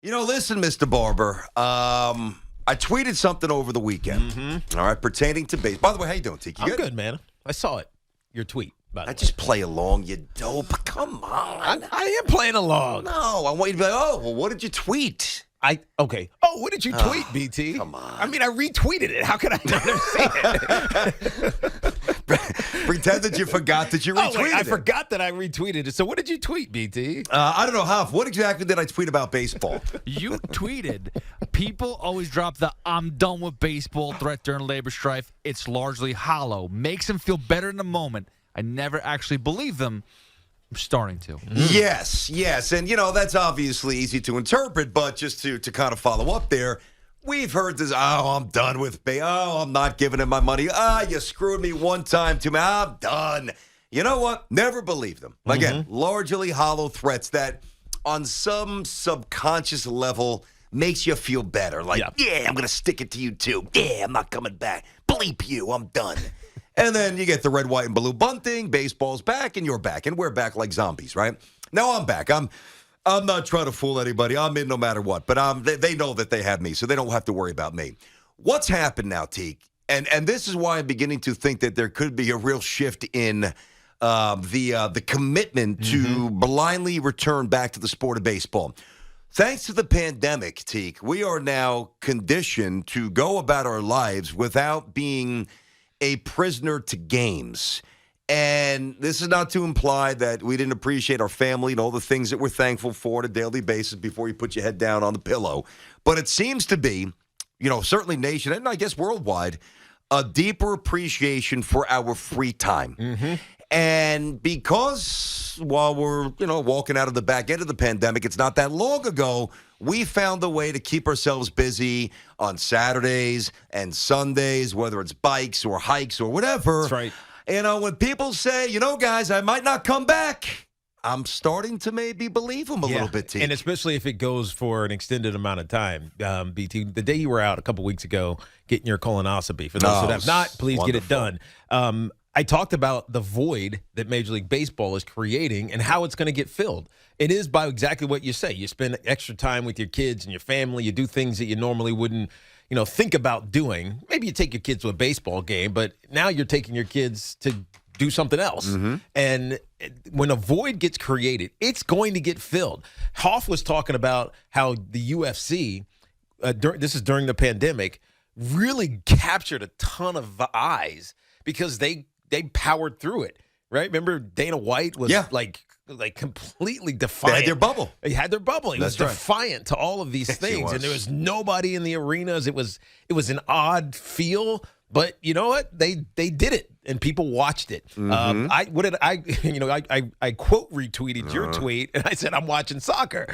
Listen, Mr. Barber. I tweeted something over the weekend. All right, pertaining to base. By the way, how you doing, Tiki? I'm good, man. I saw it. Your tweet. I just play along, you dope. Come on. I am playing along. No, I want you to be like, oh, well, what did you tweet? Okay. Oh, what did you tweet, BT? Come on. I mean, I retweeted it. How could I not have seen it? Pretend that you forgot that you retweeted I it. forgot that I retweeted it. So what did you tweet, BT? I don't know, Huff. What exactly did I tweet about baseball? You tweeted, people always drop the "I'm done with baseball" threat during labor strife. It's largely hollow. Makes them feel better in the moment. I never actually believe them. I'm starting to. Yes. And, that's obviously easy to interpret, but just to kind of follow up there, we've heard this, I'm done with I'm not giving him my money. You screwed me one time too much. I'm done. You know what? Never believe them. Again, largely hollow threats that on some subconscious level makes you feel better. Like, yeah, I'm going to stick it to you too. Yeah, I'm not coming back. Bleep you. I'm done. And then you get the red, white, and blue bunting. Baseball's back, and you're back, and we're back like zombies, right? Now I'm back. I'm not trying to fool anybody. I'm in no matter what. But they know that they have me, so they don't have to worry about me. What's happened now, Teak? And this is why I'm beginning to think that there could be a real shift in the commitment to blindly return back to the sport of baseball. Thanks to the pandemic, Teak, we are now conditioned to go about our lives without being a prisoner to games. And this is not to imply that we didn't appreciate our family and all the things that we're thankful for on a daily basis before you put your head down on the pillow. But it seems to be, certainly nation and I guess worldwide, a deeper appreciation for our free time. And because while we're, walking out of the back end of the pandemic, it's not that long ago, we found a way to keep ourselves busy on Saturdays and Sundays, whether it's bikes or hikes or whatever. That's right. When people say, guys, I might not come back, I'm starting to maybe believe them a little bit, T. And especially if it goes for an extended amount of time. BT, the day you were out a couple weeks ago getting your colonoscopy, for those that have not, please get it done. I talked about the void that Major League Baseball is creating and how it's going to get filled. It is by exactly what you say. You spend extra time with your kids and your family. You do things that you normally wouldn't, think about doing. Maybe you take your kids to a baseball game, but now you're taking your kids to do something else. And when a void gets created, it's going to get filled. Hoff was talking about how the UFC, this is during the pandemic, really captured a ton of eyes because they powered through it, right? Remember Dana White was like completely defiant. They had their bubble. He had their bubble. He was defiant to all of these things, and there was nobody in the arenas. It was an odd feel, but you know what? They did it, and people watched it. I quote retweeted your tweet, and I said I'm watching soccer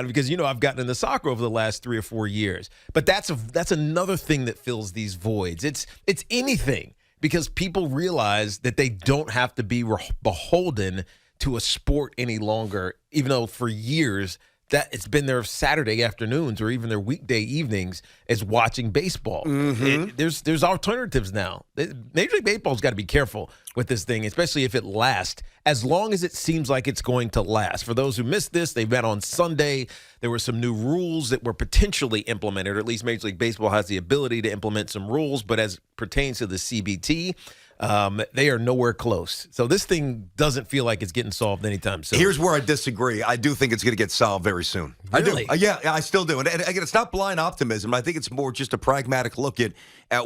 because I've gotten into soccer over the last 3 or 4 years. But that's another thing that fills these voids. It's anything. Because people realize that they don't have to be beholden to a sport any longer, even though for years that it's been their Saturday afternoons or even their weekday evenings as watching baseball. There's alternatives now. Major League Baseball's got to be careful with this thing, especially if it lasts, as long as it seems like it's going to last. For those who missed this, they met on Sunday. There were some new rules that were potentially implemented, or at least Major League Baseball has the ability to implement some rules, but as pertains to the CBT, they are nowhere close. So this thing doesn't feel like it's getting solved anytime soon. Here's where I disagree. I do think it's going to get solved very soon. Really? I do. Yeah, I still do. And again, it's not blind optimism. I think it's more just a pragmatic look at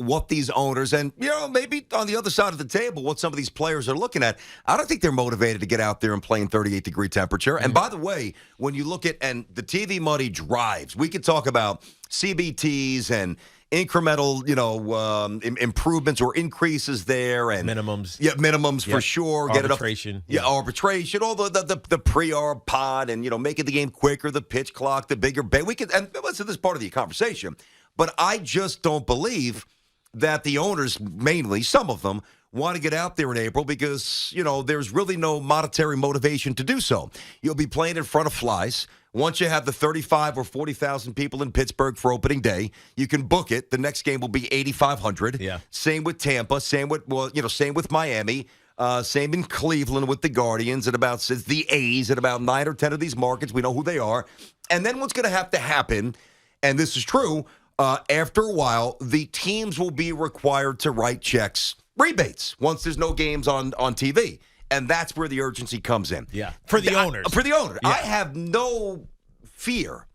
what these owners and, maybe on the other side of the table, what some of these players are looking at. I don't think they're motivated to get out there and play in 38-degree temperature. And by the way, when you look at, and the TV money drives, we could talk about CBTs and incremental, improvements or increases there and minimums. Yeah, minimums for sure. Arbitration. Get it up. Yeah, arbitration. All the pre-arb pod and making the game quicker, the pitch clock, the bigger bay. We could, and listen, this is part of the conversation. But I just don't believe that the owners, mainly some of them, want to get out there in April because, there's really no monetary motivation to do so. You'll be playing in front of flies. Once you have the 35 or 40,000 people in Pittsburgh for opening day, you can book it. The next game will be 8,500. Yeah. Same with Tampa. Same with Miami. Same in Cleveland with the Guardians and the A's and about 9 or 10 of these markets. We know who they are. And then what's going to have to happen, and this is true, after a while, the teams will be required to write checks, rebates, once there's no games on TV. And that's where the urgency comes in. Yeah, for the owners. For the owner. Yeah. I have no fear,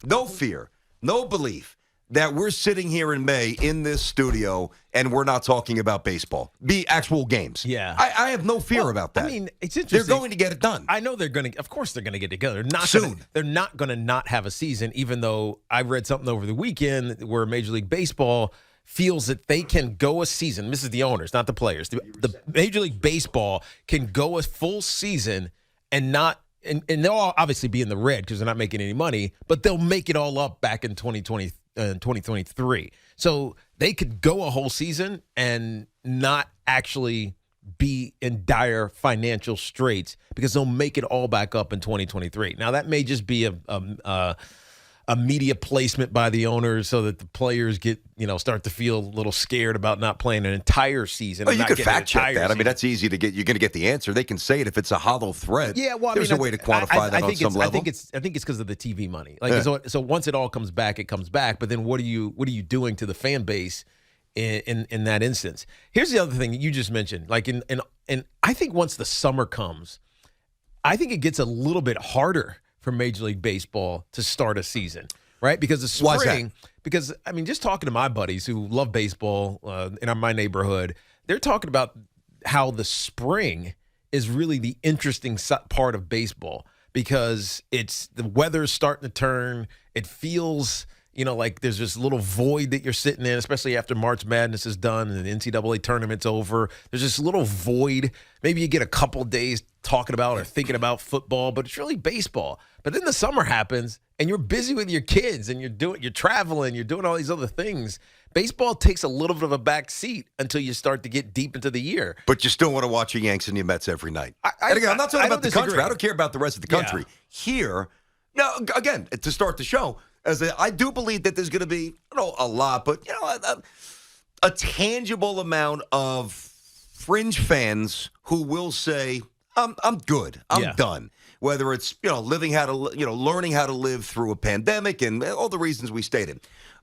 no belief that we're sitting here in May in this studio and we're not talking about baseball, the actual games. Yeah. I have no fear about that. I mean, it's interesting. They're going to get it done. I know they're going to, of course they're going to get together. Soon. They're not going to not have a season, even though I read something over the weekend where Major League Baseball feels that they can go a season. This is the owners, not the players. The Major League Baseball can go a full season and not, and they'll all obviously be in the red because they're not making any money, but they'll make it all up back in 2023. So they could go a whole season and not actually be in dire financial straits because they'll make it all back up in 2023. Now, that may just be a media placement by the owners so that the players get, start to feel a little scared about not playing an entire season. Well, you could fact check that. I mean, that's easy to get. You're going to get the answer. They can say it if it's a hollow thread. Yeah, well, there's a way to quantify that on some level. I think it's because of the TV money. Like, so once it all comes back, it comes back. But then what are you doing to the fan base in that instance? Here's the other thing that you just mentioned. Like, and I think once the summer comes, I think it gets a little bit harder for Major League Baseball to start a season, right? Because the spring, Why's that? Because, I mean, just talking to my buddies who love baseball in my neighborhood, they're talking about how the spring is really the interesting part of baseball because the weather's starting to turn. It feels, like there's this little void that you're sitting in, especially after March Madness is done and the NCAA tournament's over. There's this little void. Maybe you get a couple days talking about or thinking about football, but it's really baseball. But then the summer happens and you're busy with your kids and you're traveling, you're doing all these other things. Baseball takes a little bit of a back seat until you start to get deep into the year. But you still want to watch your Yanks and your Mets every night. And again, I'm not talking about the country. I don't care about the rest of the country. Yeah. Here, now, again, to start the show, I do believe that there's going to be, a lot, but, a tangible amount of fringe fans who will say, I'm good. I'm done. Whether it's, learning how to live through a pandemic and all the reasons we stated.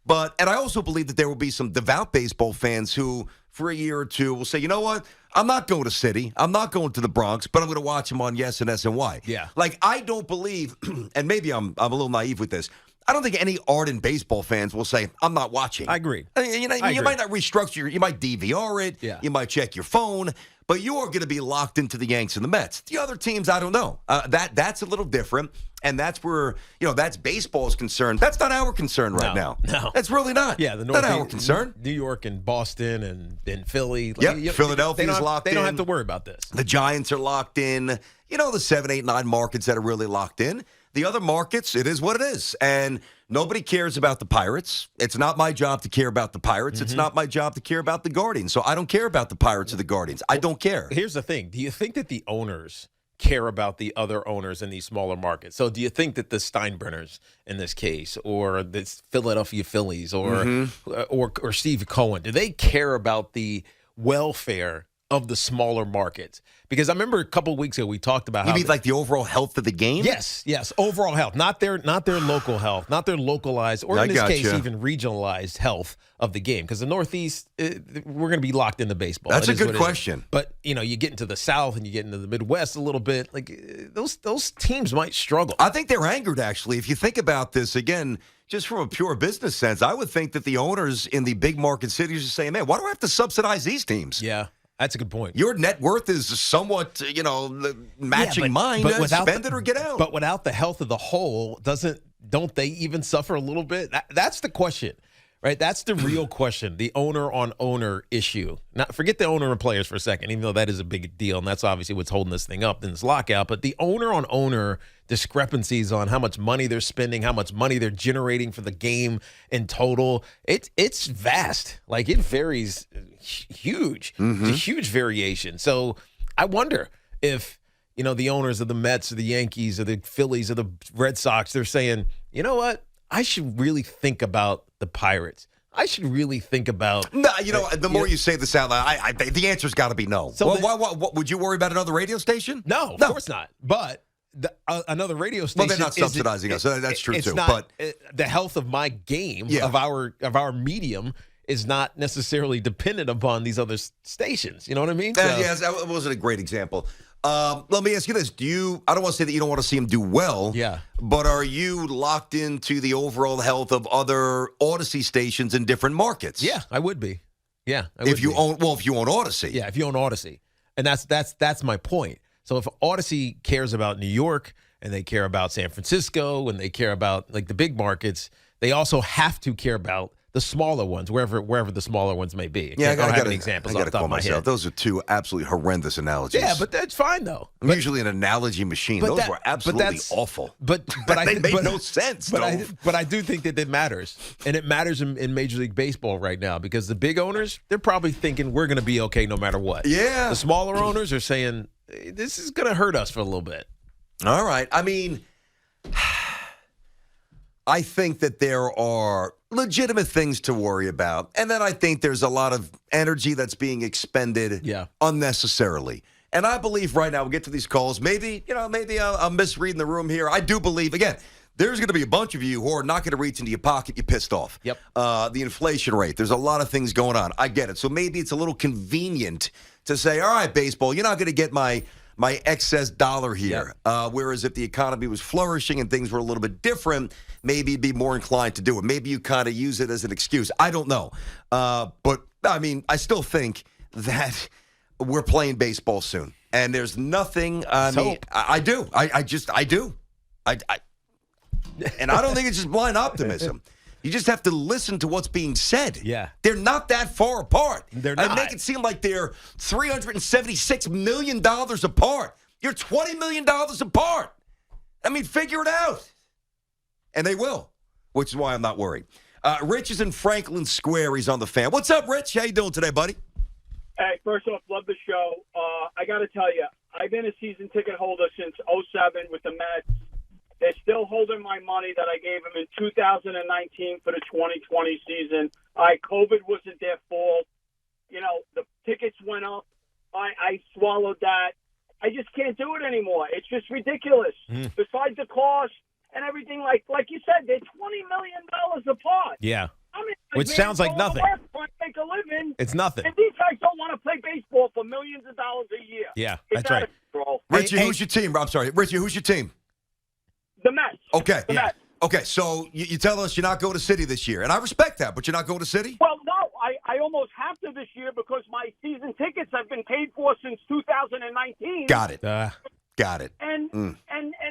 And I also believe that there will be some devout baseball fans who, for a year or two, will say, you know what? I'm not going to City. I'm not going to the Bronx, but I'm going to watch them on Yes and SNY. Yeah. Like, I don't believe, and maybe I'm a little naive with this, I don't think any ardent baseball fans will say, I'm not watching. I agree. You might not restructure, you might DVR it, you might check your phone, but you are going to be locked into the Yanks and the Mets. The other teams, I don't know. That's a little different, and that's where, that's baseball's concern. That's not our concern right now. No. That's really not. Yeah, the not Northeast, our concern. New York and Boston and Philly. Philadelphia's locked in. They don't have to worry about this. The Giants are locked in. The 7, 8, 9 markets that are really locked in. The other markets, it is what it is. And nobody cares about the Pirates. It's not my job to care about the Pirates. It's not my job to care about the Guardians. So I don't care about the Pirates or the Guardians. I don't care. Here's the thing. Do you think that the owners care about the other owners in these smaller markets? So do you think that the Steinbrenners in this case or the Philadelphia Phillies or Steve Cohen, do they care about the welfare of the smaller markets? Because I remember a couple of weeks ago we talked about you mean like the overall health of the game? Yes, overall health, not their local health, not their localized or in this case even regionalized health of the game. Because the Northeast, we're going to be locked into baseball. That's a good question. But you get into the South and you get into the Midwest a little bit. Like those teams might struggle. I think they're angered actually. If you think about this again. Just from a pure business sense, I would think that the owners in the big market cities are saying, man, why do I have to subsidize these teams? Yeah, that's a good point. Your net worth is somewhat, matching mine. But spend it or get out. But without the health of the whole, don't they even suffer a little bit? That's the question, right? That's the real question, the owner-on-owner issue. Now, forget the owner and players for a second, even though that is a big deal, and that's obviously what's holding this thing up in this lockout. But the owner-on-owner discrepancies on how much money they're spending, how much money they're generating for the game in total, it's vast. Like, it varies huge. It's a huge variation. So I wonder if, the owners of the Mets or the Yankees or the Phillies or the Red Sox, they're saying, you know what? I should really think about the Pirates. I should really think about. No, the more you say this out loud, the answer's got to be no. So what would you worry about another radio station? No, of course not. But another radio Well, station. they're not subsidizing us. So that's true it's too. Not, But the health of my game Yeah. of our medium is not necessarily dependent upon these other stations. You know what I mean? yes, that wasn't a great example. Let me ask you this: I don't want to say that you don't want to see him do well. Yeah. But are you locked into the overall health of other Odyssey stations in different markets? Yeah, I would be. Yeah, If you own Odyssey. Yeah, if you own Odyssey, and that's my point. So if Odyssey cares about New York and they care about San Francisco and they care about like the big markets, they also have to care about the smaller ones, wherever the smaller ones may be. Yeah, I don't have any examples I off got to the top call of my myself. head. Those are two absolutely horrendous analogies. Yeah, but that's fine though. I'm usually an analogy machine. Those were absolutely awful. But they made no sense. But I do think that it matters, and it matters in Major League Baseball right now because the big owners, they're probably thinking we're going to be okay no matter what. Yeah. The smaller owners are saying this is going to hurt us for a little bit. All right. I mean, I think that there are legitimate things to worry about. And then I think there's a lot of energy that's being expended unnecessarily. And I believe right now, we'll get to these calls. Maybe I'm misreading the room here. I do believe, again, there's going to be a bunch of you who are not going to reach into your pocket. You're pissed off. Yep. The inflation rate. There's a lot of things going on. I get it. So maybe it's a little convenient to say, all right, baseball, you're not going to get my excess dollar here. Yep. Whereas if the economy was flourishing and things were a little bit different, maybe you'd be more inclined to do it. Maybe you kind of use it as an excuse. I don't know. But, I mean, I still think that we're playing baseball soon. And there's nothing, I do. I do. And I don't think it's just blind optimism. You just have to listen to what's being said. Yeah. They're not that far apart. They're I not. make it seem like they're $376 million apart. You're $20 million apart. I mean, figure it out. And they will, which is why I'm not worried. Rich is in Franklin Square. He's on the Fan. What's up, Rich? How you doing today, buddy? Hey, first off, love the show. I got to tell you, I've been a season ticket holder since '07 with the Mets. They're still holding my money that I gave them in 2019 for the 2020 season. COVID wasn't their fault. You know, the tickets went up. I swallowed that. I just can't do it anymore. It's just ridiculous. Besides the cost and everything, like you said, they're $20 million apart. Yeah. I mean, Which sounds like nothing. Trying to make a living. It's nothing. And these guys don't want to play baseball for millions of dollars a year. Yeah, It's that's out right. of control. Richie, who's your team? I'm sorry. Richie, who's your team? The Mets. Okay. The Mets. Okay, so you tell us you're not going to City this year. And I respect that, but you're not going to City? Well, no, I almost have to this year because my season tickets have been paid for since 2019. Got it. Got it. And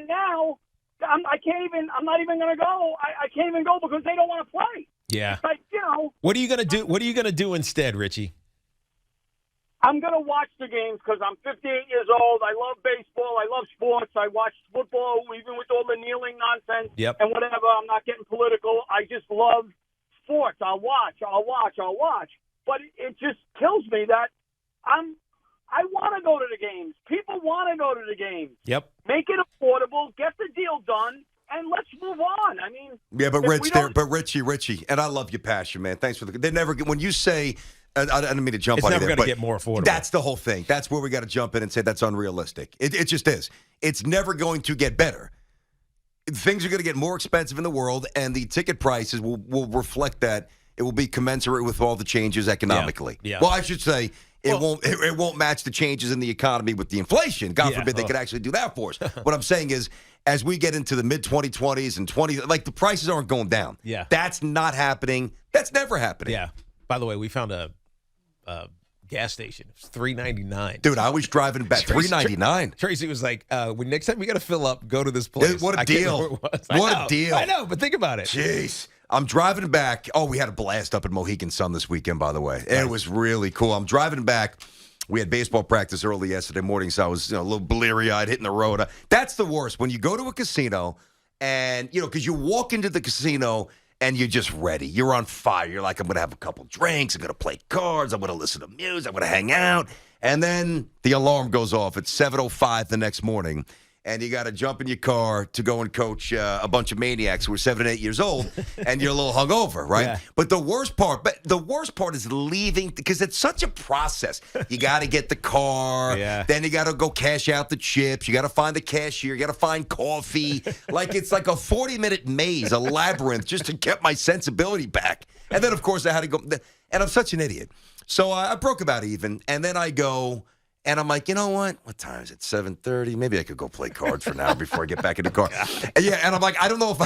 now I can't even. I'm not even going to go. I can't even go because they don't want to play. Yeah. It's like, you know. What are you gonna do? What are you gonna do instead, Richie? I'm going to watch the games because I'm 58 years old. I love baseball. I love sports. I watch football, even with all the kneeling nonsense and whatever. I'm not getting political. I just love sports. I'll watch. But it just kills me that I want to go to the games. People want to go to the games. Yep. Make it affordable. Get the deal done. And let's move on. I mean, yeah, but Richie, and I love your passion, man. Thanks for they never when you say. I didn't mean to jump on you there. It's never going to get more affordable. That's the whole thing. That's where we got to jump in and say that's unrealistic. It just is. It's never going to get better. Things are going to get more expensive in the world, and the ticket prices will reflect that. It will be commensurate with all the changes economically. Yeah. Well, I should say it won't match the changes in the economy with the inflation. God forbid they could actually do that for us. What I'm saying is, as we get into the mid-2020s and 20, like the prices aren't going down. Yeah. That's not happening. That's never happening. Yeah. By the way, we found a gas station. It's $3.99. Dude, I was driving back. $3.99. Tracy was like, "When next time we got to fill up, go to this place." What a deal! What a deal! I know, but think about it. Jeez, I'm driving back. Oh, we had a blast up in Mohegan Sun this weekend. By the way, it was really cool. I'm driving back. We had baseball practice early yesterday morning, so I was a little bleary-eyed hitting the road. That's the worst when you go to a casino and because you walk into the casino. And you're just ready. You're on fire. You're like, I'm going to have a couple drinks. I'm going to play cards. I'm going to listen to music. I'm going to hang out. And then the alarm goes off at 7:05 the next morning. and you got to jump in your car to go and coach a bunch of maniacs who are 7 and 8 years old, and you're a little hungover, right? Yeah. But the worst part is leaving, because it's such a process. You got to get the car, then you got to go cash out the chips, you got to find the cashier, you got to find coffee. It's like a 40-minute maze, a labyrinth, just to get my sensibility back. And then, of course, I had to go, and I'm such an idiot. So I broke about even, and then I go, and I'm like, you know what? What time is it? 7:30. Maybe I could go play cards for now before I get back in the car. And I'm like, I don't know if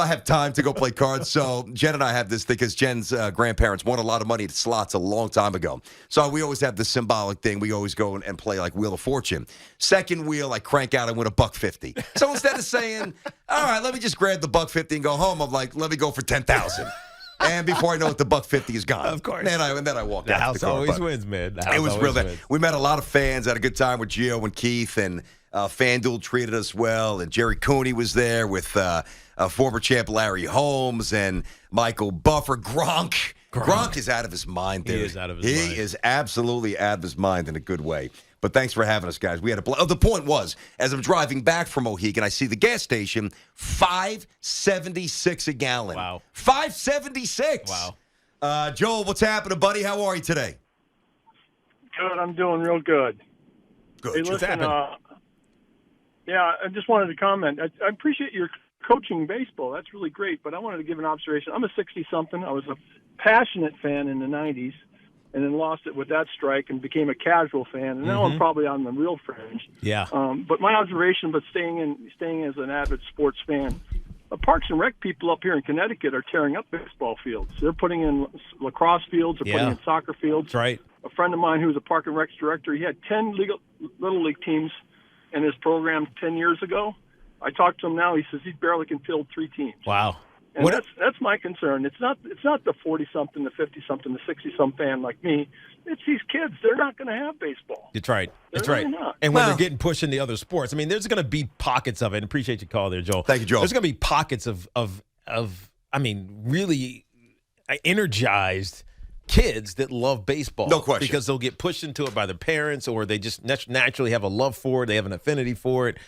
I have time to go play cards. So Jen and I have this thing, because Jen's grandparents won a lot of money at slots a long time ago. So we always have this symbolic thing. We always go and play like Wheel of Fortune. Second wheel, I crank out and win $1.50. So instead of saying, all right, let me just grab the $1.50 and go home, I'm like, let me go for $10,000. And before I know it, the $1.50 is gone. Of course. And then I walked The out house the car. always wins, man. It was real. We met a lot of fans, had a good time with Gio and Keith, and FanDuel treated us well. And Jerry Cooney was there with former champ Larry Holmes and Michael Buffer. Gronk is out of his mind, dude. He is out of his mind. He is absolutely out of his mind in a good way. But thanks for having us, guys. We had the point was, as I'm driving back from Mohegan, I see the gas station, $5.76 a gallon. Wow. $5.76. Wow. Joel, what's happening, buddy? How are you today? Good. I'm doing real good. Good. Hey, What's listen, happening? I just wanted to comment. I appreciate your coaching baseball. That's really great. But I wanted to give an observation. I'm a 60-something. I was a passionate fan in the 90s, and then lost it with that strike and became a casual fan. And now I'm probably on the real fringe. Yeah. But my observation, staying as an avid sports fan, the Parks and Rec people up here in Connecticut are tearing up baseball fields. They're putting in lacrosse fields. They're putting in soccer fields. That's right. A friend of mine who was a Park and Rec director, he had 10 Little League teams in his program 10 years ago. I talked to him now. He says he barely can field 3 teams. Wow. And that's my concern. It's not the 40-something, the 50-something, the 60-something fan like me. It's these kids. They're not going to have baseball. That's right. That's They're right. really not. And when they're getting pushed in the other sports, I mean, there's going to be pockets of it. And appreciate your call there, Joel. Thank you, Joel. There's going to be pockets of I mean, really energized kids that love baseball. No question. Because they'll get pushed into it by their parents, or they just naturally have a love for it. They have an affinity for it.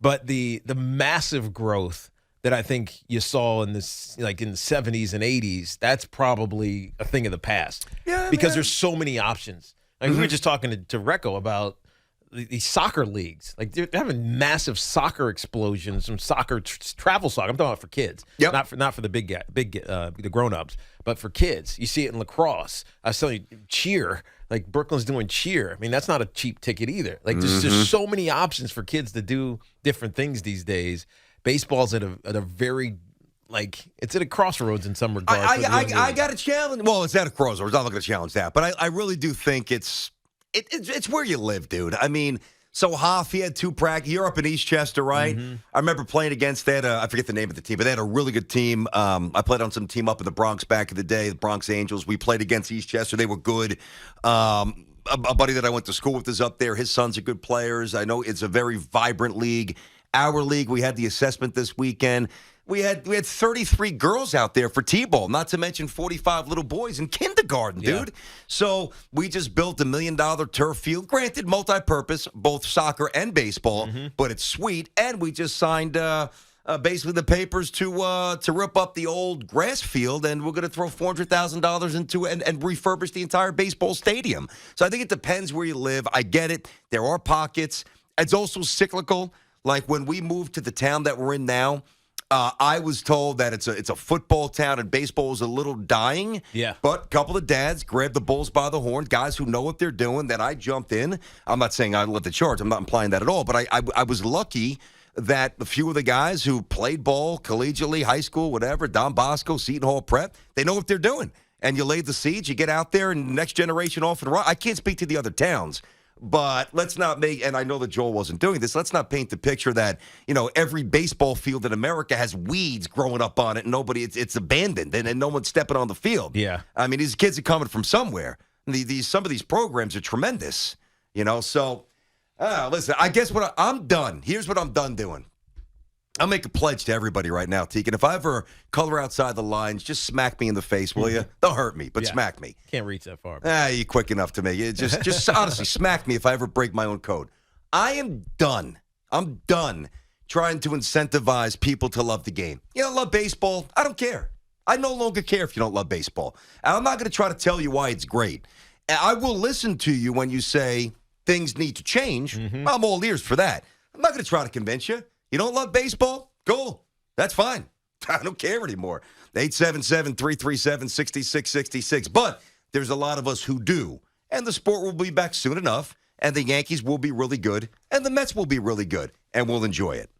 But the massive growth that I think you saw in this, like in the 70s and 80s, that's probably a thing of the past. Yeah, because there's so many options. Like we were just talking to Recco about these soccer leagues. Like they're having massive soccer explosions, some soccer travel soccer. I'm talking about for kids, not for the the grown-ups, but for kids. You see it in lacrosse. I was telling you, cheer. Like Brooklyn's doing cheer. I mean, that's not a cheap ticket either. Like there's so many options for kids to do different things these days. Baseball's at a very, like, it's at a crossroads in some regards. I got to challenge. Well, it's at a crossroads. I'm not going to challenge that, but I really do think it's where you live, dude. I mean, so Hoff, he had 2 practice. You're up in Eastchester, right? I remember playing against that. I forget the name of the team, but they had a really good team. I played on some team up in the Bronx back in the day, the Bronx Angels. We played against Eastchester. They were good. A buddy that I went to school with is up there. His sons are good players. I know it's a very vibrant league. Our league, we had the assessment this weekend. We had 33 girls out there for T-ball, not to mention 45 little boys in kindergarten, dude. So we just built $1 million turf field. Granted, multi-purpose, both soccer and baseball, but it's sweet. And we just signed basically the papers to rip up the old grass field, and we're going to throw $400,000 into it and refurbish the entire baseball stadium. So I think it depends where you live. I get it. There are pockets. It's also cyclical. Like when we moved to the town that we're in now, I was told that it's a football town and baseball is a little dying. Yeah. But a couple of dads grabbed the bulls by the horn, guys who know what they're doing. Then I jumped in. I'm not saying I led the charge. I'm not implying that at all. But I was lucky that a few of the guys who played ball collegiately, high school, whatever, Don Bosco, Seton Hall Prep, they know what they're doing. And you lay the seeds, you get out there, and the next generation off and run. I can't speak to the other towns. But let's not make, and I know that Joel wasn't doing this, let's not paint the picture that, every baseball field in America has weeds growing up on it and it's abandoned and no one's stepping on the field. Yeah. I mean, these kids are coming from somewhere. Some of these programs are tremendous, So, listen, I guess I'm done. Here's what I'm done doing. I'll make a pledge to everybody right now, Teak. And if I ever color outside the lines, just smack me in the face, will you? Don't hurt me, but smack me. Can't reach that far. You're quick enough to me. Just honestly, smack me if I ever break my own code. I am done. I'm done trying to incentivize people to love the game. You don't love baseball? I don't care. I no longer care if you don't love baseball. And I'm not going to try to tell you why it's great. And I will listen to you when you say things need to change. I'm all ears for that. I'm not going to try to convince you. You don't love baseball? Cool. That's fine. I don't care anymore. 877-337-6666. But there's a lot of us who do. And the sport will be back soon enough. And the Yankees will be really good. And the Mets will be really good. And we'll enjoy it.